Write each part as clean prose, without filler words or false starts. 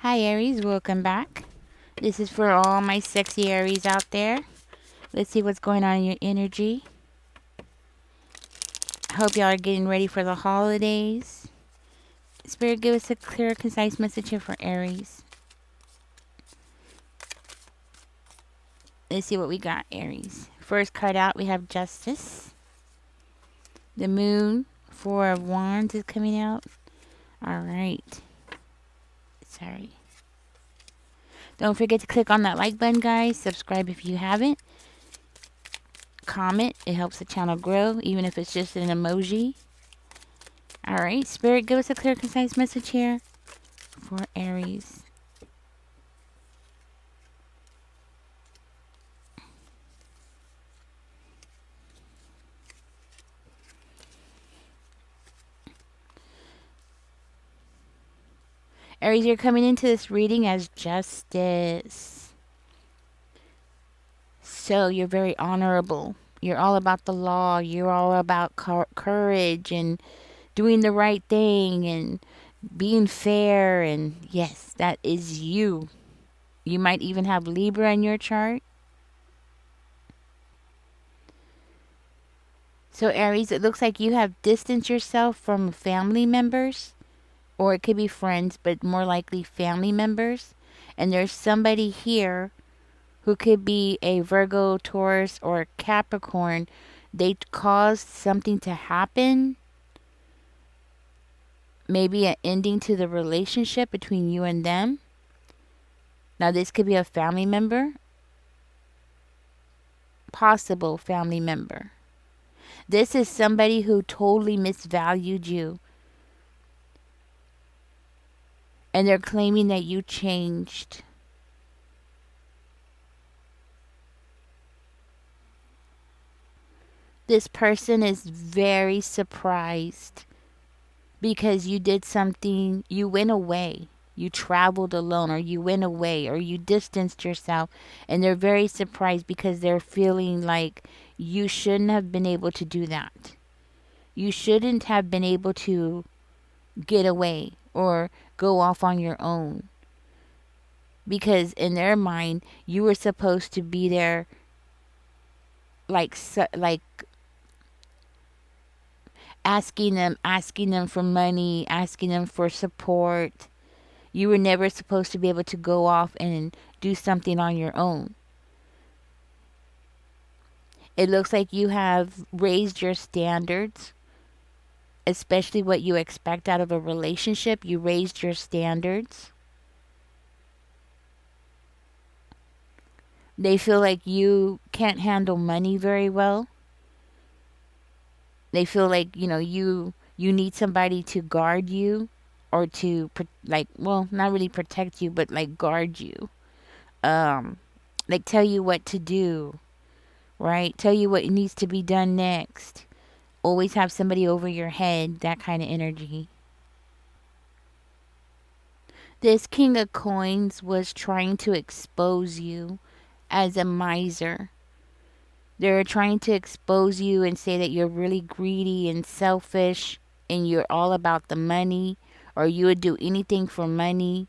Hi Aries, welcome back. This is for all my sexy Aries out there. Let's see what's going on in your energy. I hope y'all are getting ready for the holidays. Spirit, give us a clear, concise message here for Aries. Let's see what we got, Aries. First card out, we have Justice. The Moon, Four of Wands is coming out. Alright. Sorry. Don't forget to click on that like button, guys. Subscribe if you haven't. Comment. It helps the channel grow, even if it's just an emoji. Alright, Spirit, give us a clear, concise message here for Aries. Aries, you're coming into this reading as Justice. So you're very honorable. You're all about the law. You're all about courage and doing the right thing and being fair. And yes, that is you. You might even have Libra in your chart. So Aries, it looks like you have distanced yourself from family members, or it could be friends, but more likely family members. And there's somebody here who could be a Virgo, Taurus, or Capricorn. They caused something to happen, maybe an ending to the relationship between you and them. Now, this could be a family member, possible family member. This is somebody who totally misvalued you. And they're claiming that you changed. This person is very surprised because you did something, you went away. You traveled alone, or you went away, or you distanced yourself. And they're very surprised because they're feeling like you shouldn't have been able to do that. You shouldn't have been able to get away or go off on your own. Because in their mind, you were supposed to be there like asking them for money, asking them for support. You were never supposed to be able to go off and do something on your own. It looks like you have raised your standards, especially what you expect out of a relationship. You raised your standards. They feel like you can't handle money very well. They feel like, you need somebody to guard you, or to not really protect you, but like guard you. Like tell you what to do, right? Tell you what needs to be done next. Always have somebody over your head, that kind of energy. This King of Coins was trying to expose you as a miser. They're trying to expose you and say that you're really greedy and selfish and you're all about the money, or you would do anything for money.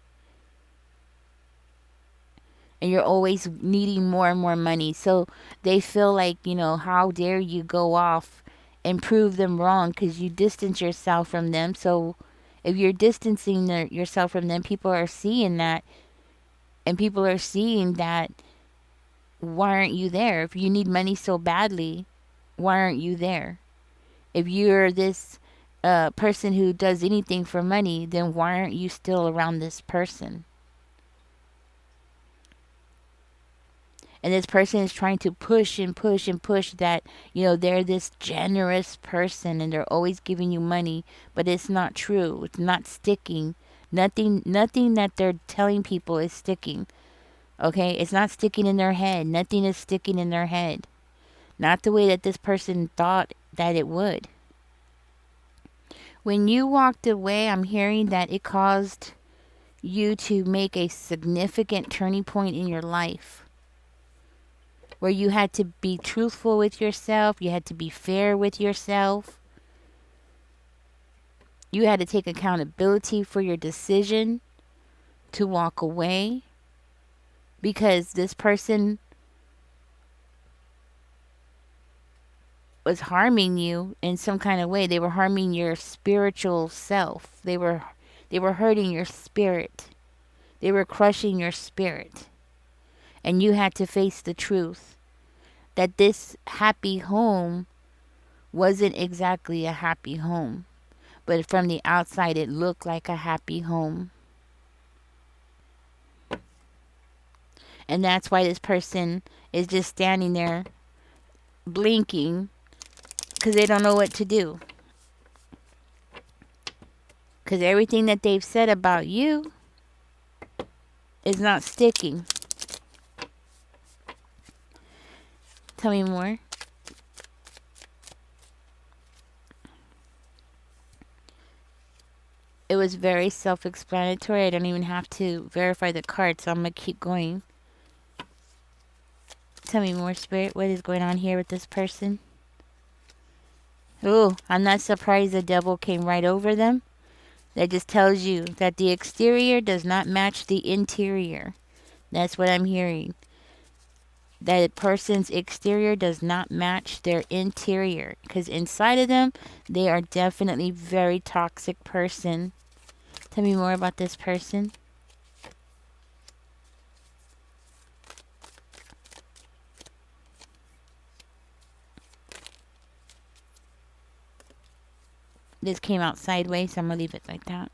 And you're always needing more and more money. So they feel like, how dare you go off and prove them wrong because you distance yourself from them. So if you're distancing yourself from them, people are seeing that. And people are seeing that, why aren't you there? If you need money so badly, why aren't you there? If you're this person who does anything for money, then why aren't you still around this person? And this person is trying to push and push and push that, they're this generous person and they're always giving you money, but it's not true. It's not sticking. Nothing that they're telling people is sticking. Okay? It's not sticking in their head. Nothing is sticking in their head. Not the way that this person thought that it would. When you walked away, I'm hearing that it caused you to make a significant turning point in your life, where you had to be truthful with yourself, you had to be fair with yourself, you had to take accountability for your decision, to walk away because this person was harming you in some kind of way. They were harming your spiritual self. They were hurting your spirit. They were crushing your spirit. And you had to face the truth that this happy home wasn't exactly a happy home. But from the outside it looked like a happy home. And that's why this person is just standing there blinking because they don't know what to do. Because everything that they've said about you is not sticking. Tell me more. It was very self-explanatory. I don't even have to verify the card, so I'm going to keep going. Tell me more, Spirit. What is going on here with this person? Oh, I'm not surprised the devil came right over them. That just tells you that the exterior does not match the interior. That's what I'm hearing. That a person's exterior does not match their interior. Because inside of them, they are definitely very toxic person. Tell me more about this person. This came out sideways, so I'm going to leave it like that.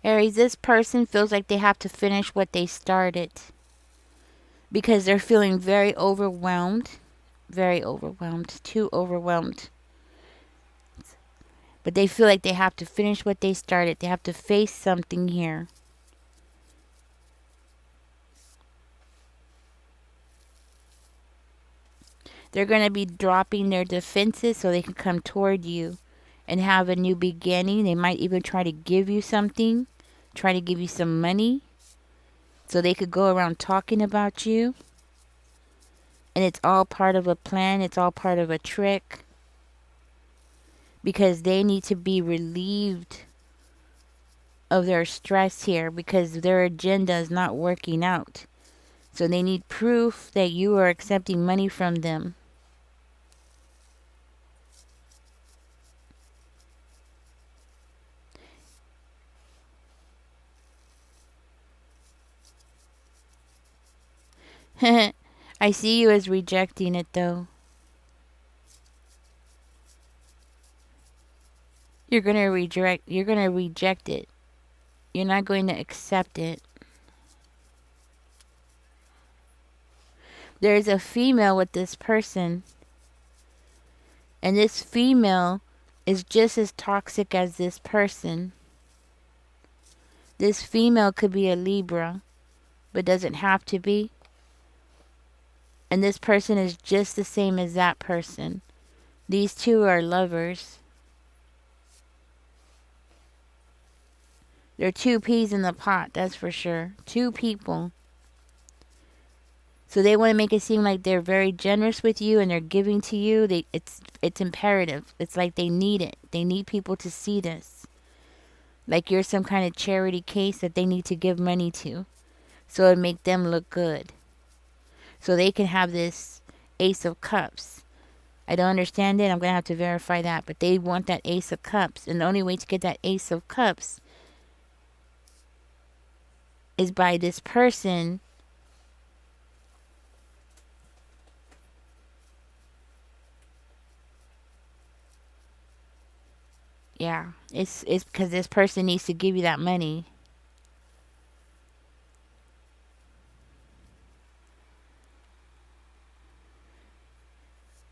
Aries, this person feels like they have to finish what they started because they're feeling very overwhelmed. Very overwhelmed. Too overwhelmed. But they feel like they have to finish what they started. They have to face something here. They're going to be dropping their defenses so they can come toward you and have a new beginning. They might even try to give you something, try to give you some money so they could go around talking about you. And it's all part of a plan. It's all part of a trick because they need to be relieved of their stress here because their agenda is not working out. So they need proof that you are accepting money from them. I see you as rejecting it though. You're going to reject it. You're not going to accept it. There's a female with this person. And this female is just as toxic as this person. This female could be a Libra, but doesn't have to be. And this person is just the same as that person. These two are lovers. They're two peas in the pot, that's for sure. Two people. So they want to make it seem like they're very generous with you and they're giving to you. It's imperative. It's like they need it. They need people to see this. Like you're some kind of charity case that they need to give money to. So it make them look good. So they can have this Ace of Cups. I don't understand it. I'm going to have to verify that. But they want that Ace of Cups. And the only way to get that Ace of Cups is by this person yeah, it's because this person needs to give you that money.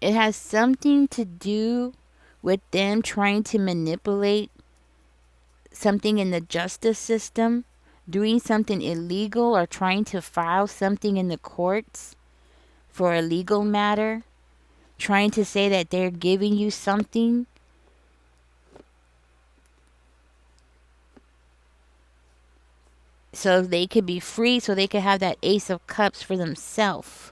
It has something to do with them trying to manipulate something in the justice system, doing something illegal or trying to file something in the courts for a legal matter, trying to say that they're giving you something. So they could be free, so they could have that Ace of Cups for themselves.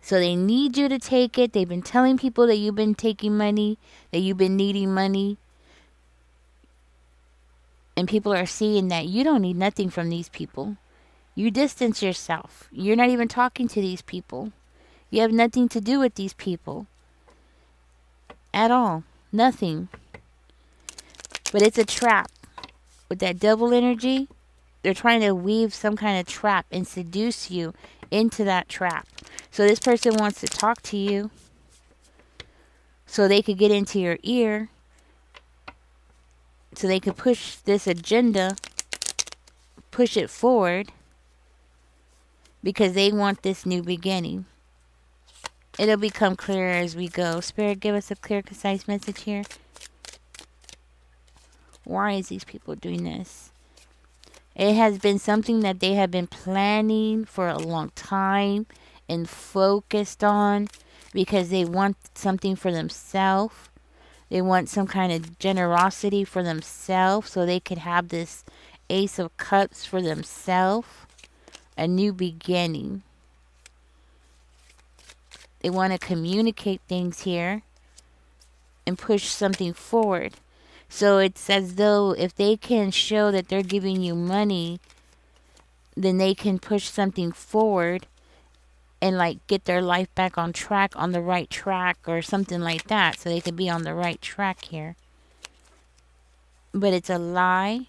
So they need you to take it. They've been telling people that you've been taking money, that you've been needing money. And people are seeing that you don't need nothing from these people. You distance yourself. You're not even talking to these people. You have nothing to do with these people at all. Nothing. But it's a trap. With that double energy, they're trying to weave some kind of trap and seduce you into that trap. So this person wants to talk to you so they could get into your ear, so they could push this agenda, push it forward, because they want this new beginning. It'll become clearer as we go. Spirit, give us a clear, concise message here. Why is these people doing this? It has been something that they have been planning for a long time and focused on, because they want something for themselves. They want some kind of generosity for themselves so they could have this Ace of Cups for themselves. A new beginning. They want to communicate things here and push something forward. So it's as though if they can show that they're giving you money, then they can push something forward and like get their life back on track, on the right track or something like that, so they could be on the right track here. But it's a lie.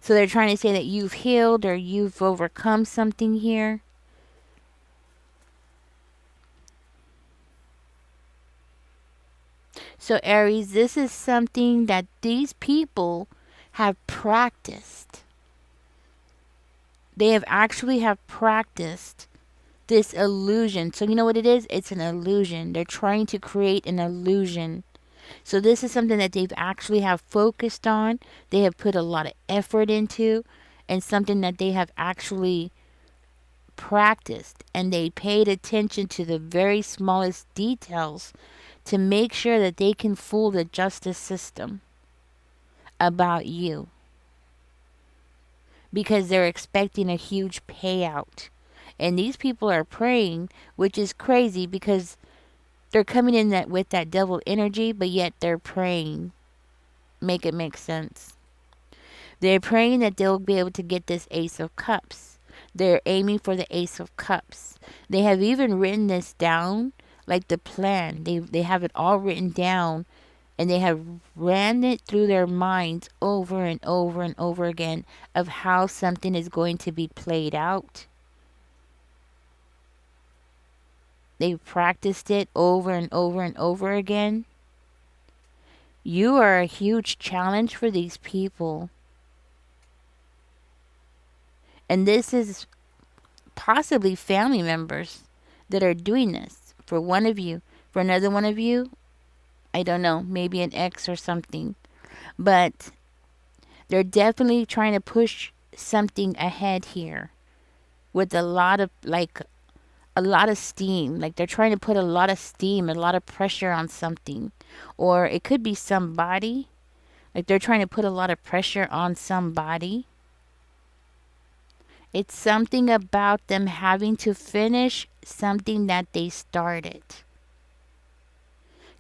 So they're trying to say that you've healed or you've overcome something here. So Aries, this is something that these people have practiced. They have actually have practiced this illusion. So you know what it is? It's an illusion. They're trying to create an illusion. So this is something that they've actually have focused on. They have put a lot of effort into, and something that they have actually practiced, and they paid attention to the very smallest details to make sure that they can fool the justice system about you, because they're expecting a huge payout. And these people are praying, which is crazy because they're coming in that with that devil energy, but yet they're praying. Make it make sense. They're praying that they'll be able to get this Ace of Cups. They're aiming for the Ace of Cups. They have even written this down, like the plan. They have it all written down, and they have ran it through their minds over and over and over again of how something is going to be played out. They've practiced it over and over and over again. You are a huge challenge for these people. And this is possibly family members that are doing this. For one of you. For another one of you, I don't know, maybe an ex or something. But they're definitely trying to push something ahead here with a lot of steam. Like they're trying to put a lot of steam, a lot of pressure on something. Or it could be somebody. Like they're trying to put a lot of pressure on somebody. It's something about them having to finish something that they started.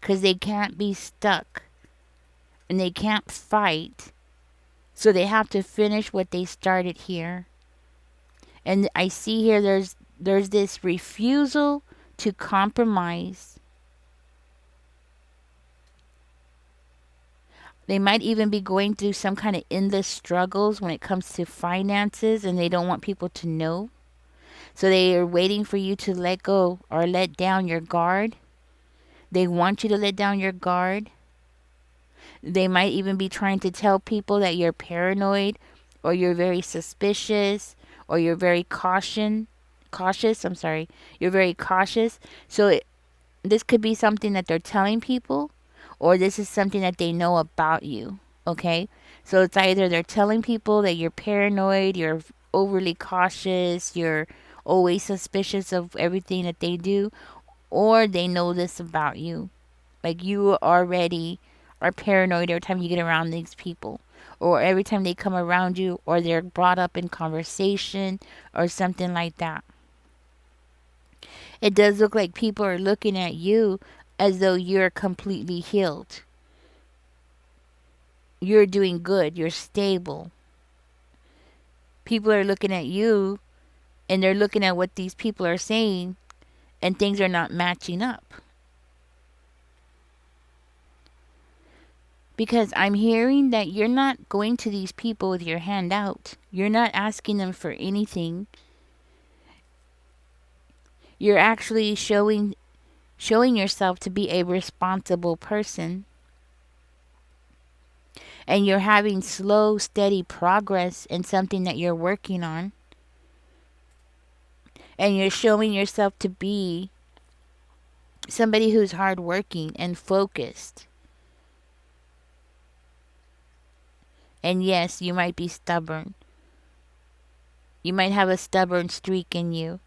Because they can't be stuck. And they can't fight. So they have to finish what they started here. And I see here there's this refusal to compromise. They might even be going through some kind of endless struggles when it comes to finances, and they don't want people to know. So they are waiting for you to let go or let down your guard. They want you to let down your guard. They might even be trying to tell people that you're paranoid, or you're very suspicious, or you're very cautious. I'm sorry. You're very cautious. So this could be something that they're telling people, or this is something that they know about you. Okay? So it's either they're telling people that you're paranoid, you're overly cautious, you're always suspicious of everything that they do, or they know this about you. Like you already are paranoid every time you get around these people, or every time they come around you, or they're brought up in conversation, or something like that. It does look like people are looking at you as though you're completely healed. you're doing good, you're stable. People are looking at you and they're looking at what these people are saying, and things are not matching up. Because I'm hearing that you're not going to these people with your hand out. You're not asking them for anything. You're actually showing yourself to be a responsible person. And you're having slow, steady progress in something that you're working on. And you're showing yourself to be somebody who's hardworking and focused. And yes, you might be stubborn. You might have a stubborn streak in you.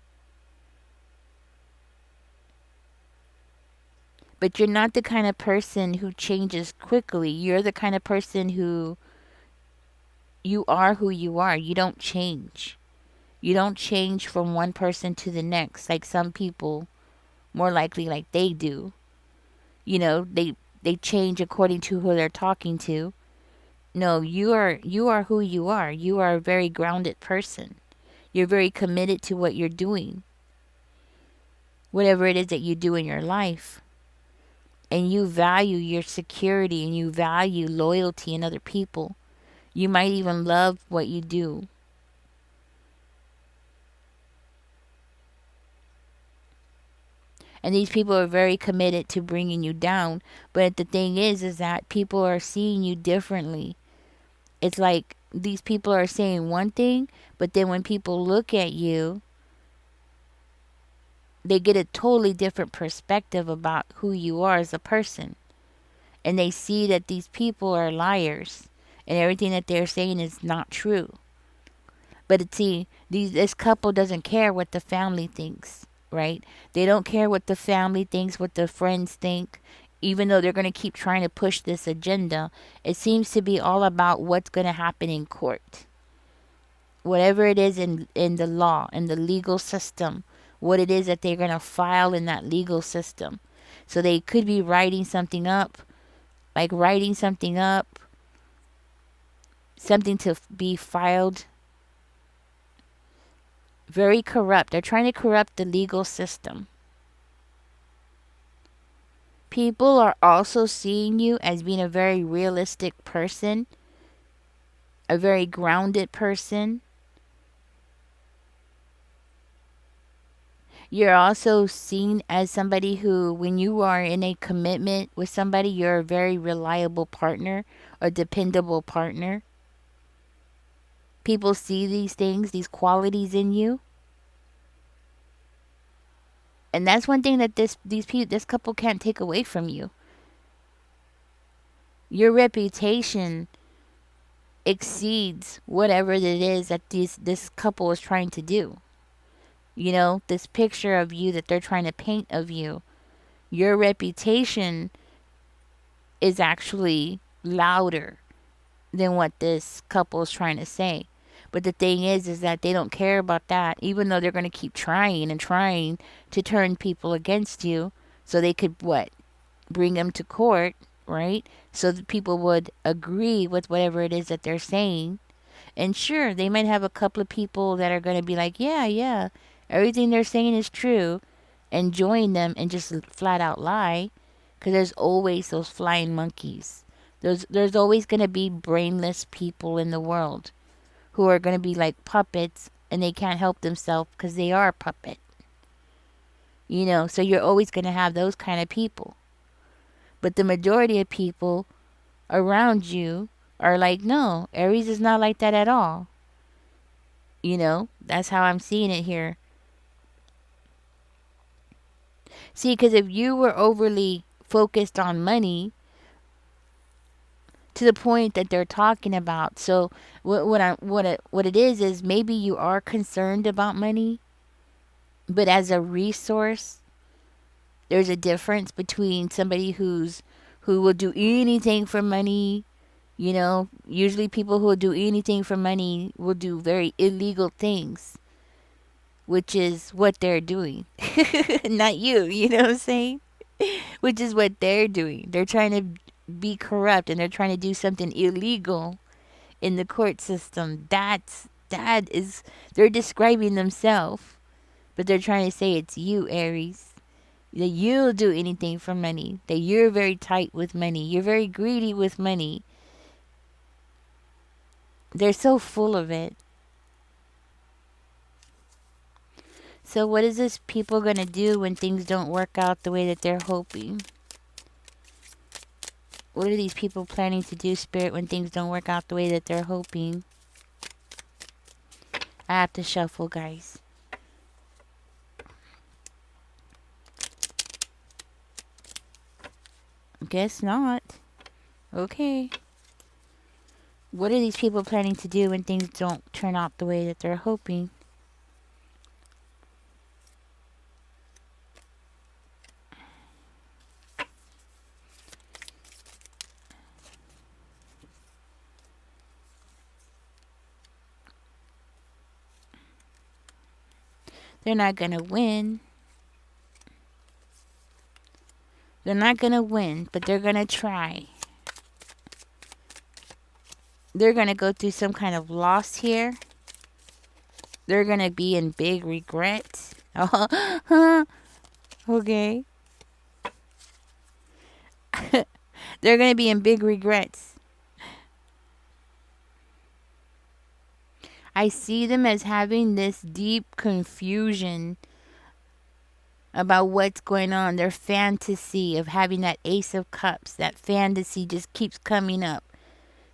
But you're not the kind of person who changes quickly. You're the kind of person who you are who you are. You don't change. You don't change from one person to the next like some people, more likely like they do. You know, they change according to who they're talking to. No, you are who you are. You are a very grounded person. You're very committed to what you're doing. Whatever it is that you do in your life. And you value your security and you value loyalty in other people. You might even love what you do. And these people are very committed to bringing you down. But the thing is that people are seeing you differently. It's like these people are saying one thing, but then when people look at you, they get a totally different perspective about who you are as a person. And they see that these people are liars and everything that they're saying is not true. But see, this couple doesn't care what the family thinks, right? They don't care what the family thinks, what the friends think, even though they're going to keep trying to push this agenda. It seems to be all about what's going to happen in court. Whatever it is in the law, in the legal system, what it is that they're going to file in that legal system. So they could be writing something up, something to be filed. Very corrupt. They're trying to corrupt the legal system. People are also seeing you as being a very realistic person, a very grounded person. You're also seen as somebody who, when you are in a commitment with somebody, you're a very reliable partner, a dependable partner. People see these things, these qualities in you. And that's one thing that this couple can't take away from you. Your reputation exceeds whatever it is that this couple is trying to do. You know, this picture of you that they're trying to paint of you. Your reputation is actually louder than what this couple is trying to say. But the thing is that they don't care about that, even though they're going to keep trying and trying to turn people against you so they could, bring them to court, right? So that people would agree with whatever it is that they're saying. And sure, they might have a couple of people that are going to be like, yeah, everything they're saying is true, and join them and just flat out lie. Because there's always those flying monkeys. There's always going to be brainless people in the world who are going to be like puppets and they can't help themselves because they are a puppet. You know, so you're always going to have those kind of people. But the majority of people around you are like, no, Aries is not like that at all. You know, that's how I'm seeing it here. See, because if you were overly focused on money to the point that they're talking about, so what it is maybe you are concerned about money, but as a resource, there's a difference between somebody who will do anything for money. You know, usually people who will do anything for money will do very illegal things, which is what they're doing. Not you know what I'm saying? Which is what they're doing. They're trying to be corrupt and they're trying to do something illegal in the court system. That is, they're describing themselves, but they're trying to say it's you, Aries. That you'll do anything for money. That you're very tight with money. You're very greedy with money. They're so full of it. So what is this people gonna do when things don't work out the way that they're hoping? What are these people planning to do, Spirit, when things don't work out the way that they're hoping? I have to shuffle, guys. Guess not. Okay. What are these people planning to do when things don't turn out the way that they're hoping? They're not gonna win. They're not gonna win, but they're gonna try. They're gonna go through some kind of loss here. They're gonna be in big regret. Okay. They're gonna be in big regrets. I see them as having this deep confusion about what's going on. Their fantasy of having that Ace of Cups, that fantasy just keeps coming up.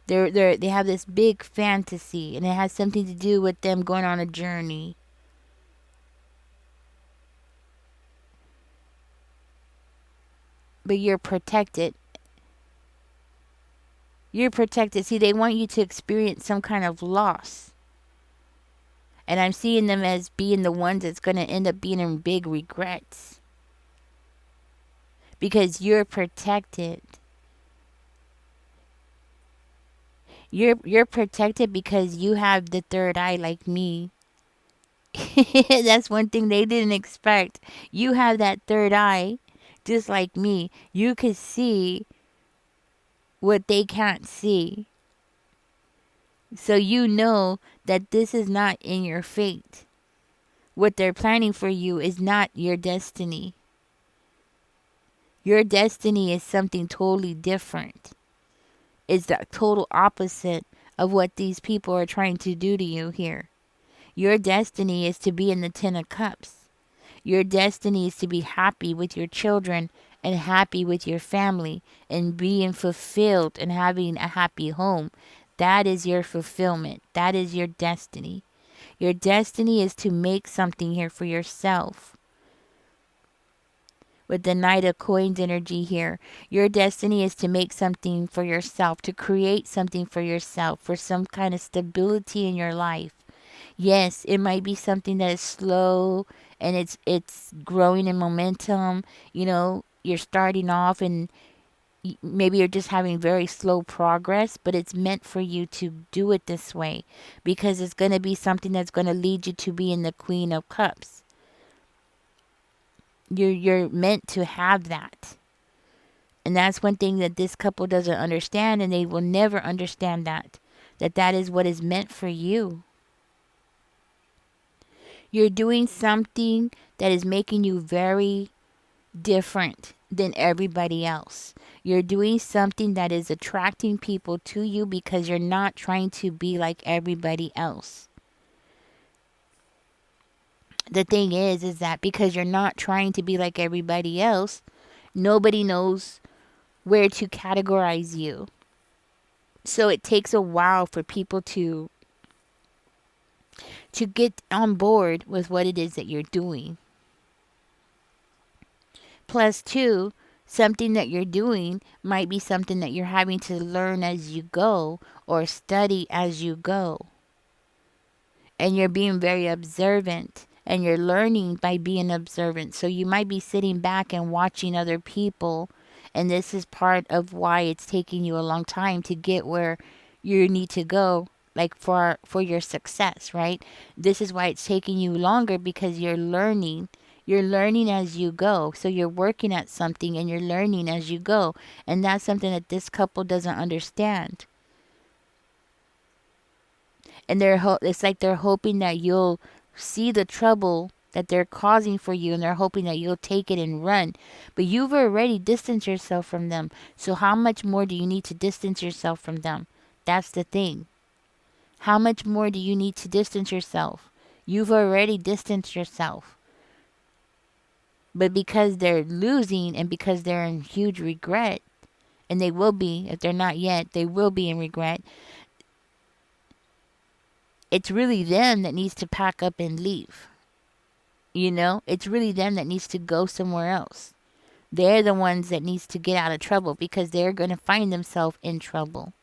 They have this big fantasy, and it has something to do with them going on a journey. But you're protected. You're protected. See, they want you to experience some kind of loss. And I'm seeing them as being the ones that's going to end up being in big regrets. Because you're protected. You're protected because you have the third eye like me. That's one thing they didn't expect. You have that third eye just like me. You could see what they can't see. So you know that this is not in your fate. What they're planning for you is not your destiny. Your destiny is something totally different. It's the total opposite of what these people are trying to do to you here. Your destiny is to be in the Ten of Cups. Your destiny is to be happy with your children and happy with your family and being fulfilled and having a happy home. That is your fulfillment. That is your destiny. Your destiny is to make something here for yourself. With the Knight of Coins energy here, your destiny is to make something for yourself, to create something for yourself, for some kind of stability in your life. Yes, it might be something that is slow and it's growing in momentum. You know, you're starting off and maybe you're just having very slow progress, but it's meant for you to do it this way because it's going to be something that's going to lead you to being the Queen of Cups. You're meant to have that. And that's one thing that this couple doesn't understand, and they will never understand that is what is meant for you. You're doing something that is making you very different than everybody else. You're doing something that is attracting people to you because you're not trying to be like everybody else. The thing is that because you're not trying to be like everybody else, nobody knows where to categorize you. So it takes a while for people to get on board with what it is that you're doing. Plus, two, something that you're doing might be something that you're having to learn as you go or study as you go. And you're being very observant and you're learning by being observant. So you might be sitting back and watching other people. And this is part of why it's taking you a long time to get where you need to go, like for your success, right? This is why it's taking you longer because you're learning. You're learning as you go. So you're working at something and you're learning as you go. And that's something that this couple doesn't understand. And it's like they're hoping that you'll see the trouble that they're causing for you, and they're hoping that you'll take it and run. But you've already distanced yourself from them. So how much more do you need to distance yourself from them? That's the thing. How much more do you need to distance yourself? You've already distanced yourself. But because they're losing and because they're in huge regret, and they will be, if they're not yet, they will be in regret, it's really them that needs to pack up and leave. It's really them that needs to go somewhere else. They're the ones that needs to get out of trouble because they're going to find themselves in trouble.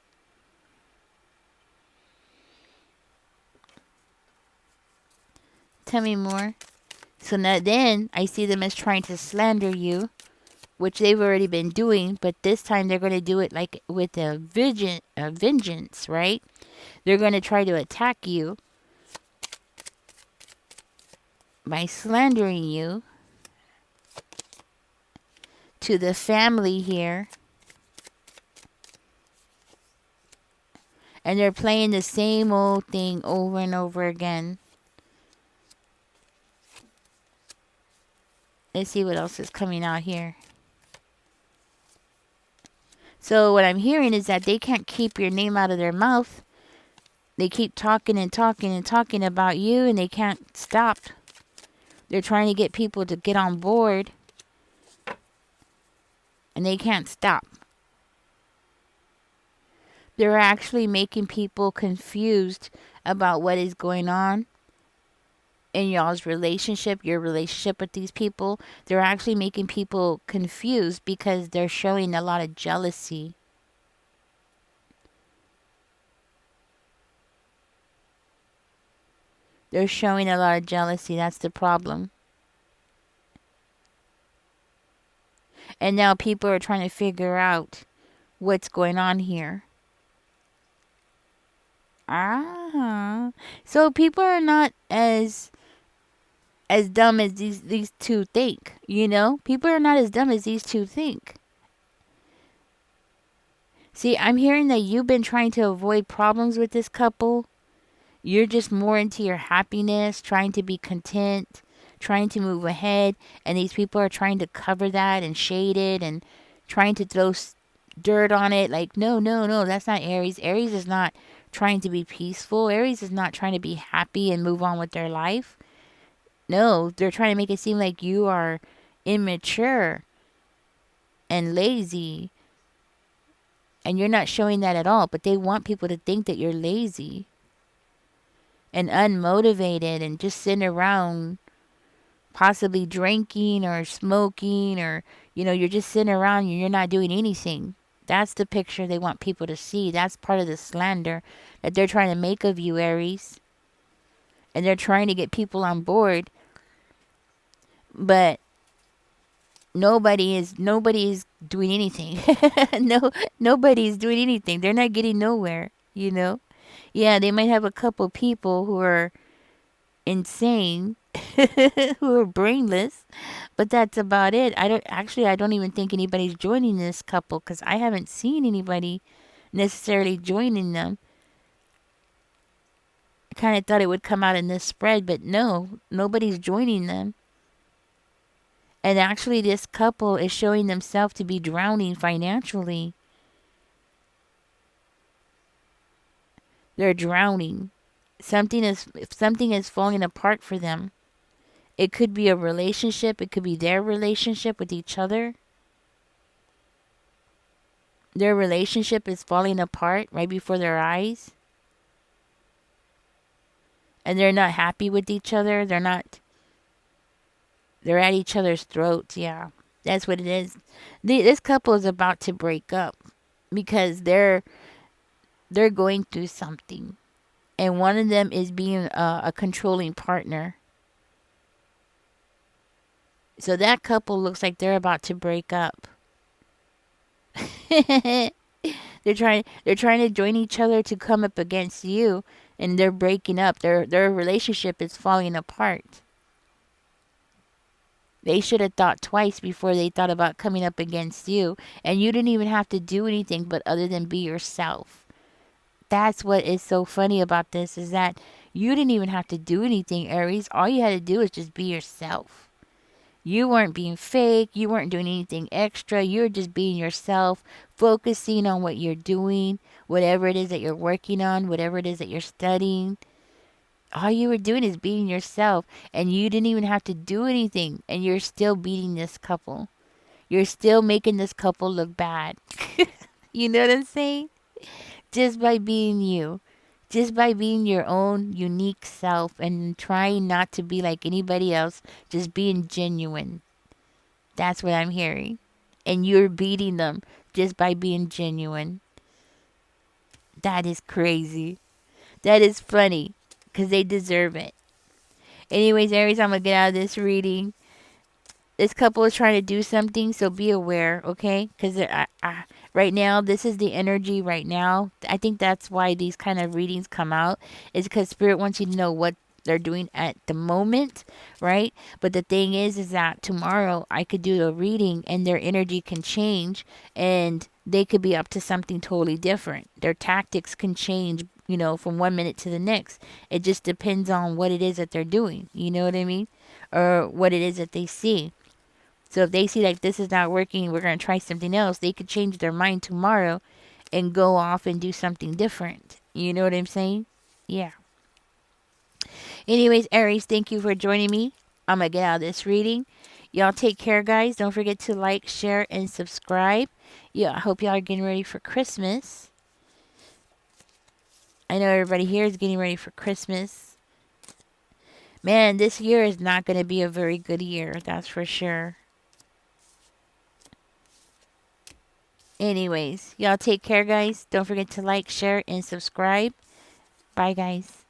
Tell me more. So now then I see them as trying to slander you, which they've already been doing, but this time they're going to do it like with a vengeance, right? They're going to try to attack you by slandering you to the family here. And they're playing the same old thing over and over again. Let's see what else is coming out here. So what I'm hearing is that they can't keep your name out of their mouth. They keep talking and talking and talking about you, and they can't stop. They're trying to get people to get on board, and they can't stop. They're actually making people confused about what is going on in y'all's relationship, your relationship with these people. They're actually making people confused because they're showing a lot of jealousy. They're showing a lot of jealousy. That's the problem. And now people are trying to figure out what's going on here. So people are not as dumb as these two think, People are not as dumb as these two think. See, I'm hearing that you've been trying to avoid problems with this couple. You're just more into your happiness, trying to be content, trying to move ahead, and these people are trying to cover that and shade it and trying to throw dirt on it. Like, no, no, no, that's not Aries. Aries is not trying to be peaceful. Aries is not trying to be happy and move on with their life. No, they're trying to make it seem like you are immature and lazy, and you're not showing that at all. But they want people to think that you're lazy and unmotivated and just sitting around, possibly drinking or smoking, or you're just sitting around and you're not doing anything. That's the picture they want people to see. That's part of the slander that they're trying to make of you, Aries. And they're trying to get people on board, but nobody's doing anything. No, nobody's doing anything. They're not getting nowhere. Yeah, they might have a couple people who are insane, who are brainless, but that's about it. I don't even think anybody's joining this couple because I haven't seen anybody necessarily joining them. I kind of thought it would come out in this spread, but no, nobody's joining them. And actually, this couple is showing themselves to be drowning financially. They're drowning. Something is falling apart for them. It could be a relationship. It could be their relationship with each other. Their relationship is falling apart right before their eyes. And they're not happy with each other. They're at each other's throats. Yeah, that's what it is. This couple is about to break up because they're going through something. And one of them is being a controlling partner. So that couple looks like they're about to break up. They're trying to join each other to come up against you, and they're breaking up. Their relationship is falling apart. They should have thought twice before they thought about coming up against you. And you didn't even have to do anything but other than be yourself. That's what is so funny about this is that you didn't even have to do anything, Aries. All you had to do is just be yourself. You weren't being fake. You weren't doing anything extra. You were just being yourself, focusing on what you're doing, whatever it is that you're working on, whatever it is that you're studying. All you were doing is being yourself, and you didn't even have to do anything, and you're still beating this couple. You're still making this couple look bad. You know what I'm saying? Just by being you. Just by being your own unique self and trying not to be like anybody else, just being genuine. That's what I'm hearing. And you're beating them just by being genuine. That is crazy. That is funny because they deserve it. Anyways, Aries, I'm going to get out of this reading. This couple is trying to do something, so be aware, okay? Because right now, this is the energy right now. I think that's why these kind of readings come out, is because Spirit wants you to know what they're doing at the moment, right? But the thing is that tomorrow I could do a reading and their energy can change and they could be up to something totally different. Their tactics can change, from 1 minute to the next. It just depends on what it is that they're doing. You know what I mean? Or what it is that they see. So if they see like this is not working, we're going to try something else, they could change their mind tomorrow and go off and do something different. You know what I'm saying? Yeah. Anyways, Aries, thank you for joining me. I'm going to get out of this reading. Y'all take care, guys. Don't forget to like, share, and subscribe. Yeah, I hope y'all are getting ready for Christmas. I know everybody here is getting ready for Christmas. Man, this year is not going to be a very good year, that's for sure. Anyways, y'all take care, guys. Don't forget to like, share, and subscribe. Bye, guys.